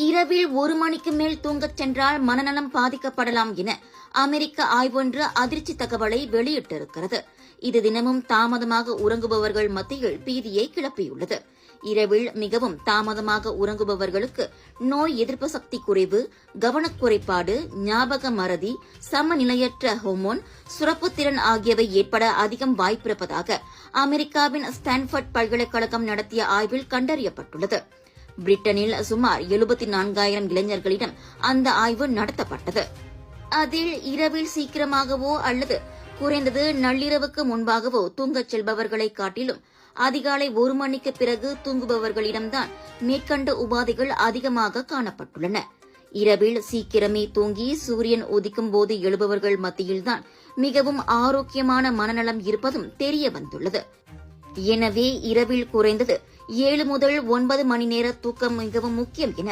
இரவில் 1 மணிக்கு மேல் தூங்கச் சென்றால் மனநலம் பாதிக்கப்படலாம் என அமெரிக்க ஆய்வொன்று அதிர்ச்சி தகவலை வெளியிட்டிருக்கிறது. இது தினமும் தாமதமாக உறங்குபவர்கள் மத்தியில் பீதியை கிளப்பியுள்ளது. இரவில் மிகவும் தாமதமாக உறங்குபவர்களுக்கு நோய் எதிர்ப்பு சக்தி குறைவு, கவனக்குறைபாடு, ஞாபக மறதி, சமநிலையற்ற ஹோமோன் சுரப்புத்திறன் ஆகியவை ஏற்பட அதிகம் வாய்ப்பிருப்பதாக அமெரிக்காவின் ஸ்டான்போர்ட் பல்கலைக்கழகம் நடத்திய ஆய்வில் கண்டறியப்பட்டுள்ளது. பிரிட்டனில் சுமார் 74,000 இளைஞர்களிடம் அந்த ஆய்வு நடத்தப்பட்டது. அதில் இரவில் சீக்கிரமாகவோ அல்லது குறைந்தது நள்ளிரவுக்கு முன்பாகவோ தூங்கச் செல்பவர்களை காட்டிலும் அதிகாலை 1 மணிக்கு பிறகு தூங்குபவர்களிடம்தான் மேற்கண்ட உபாதைகள் அதிகமாக காணப்பட்டுள்ளன. இரவில் சீக்கிரமே தூங்கி சூரியன் உதிக்கும் போது எழுபவர்கள் மத்தியில்தான் மிகவும் ஆரோக்கியமான மனநலம் இருப்பதும் தெரிய வந்துள்ளது. எனவே இரவில் குறைந்தது 7 முதல் 9 மணி நேர தூக்கம் மிகவும் முக்கியம் என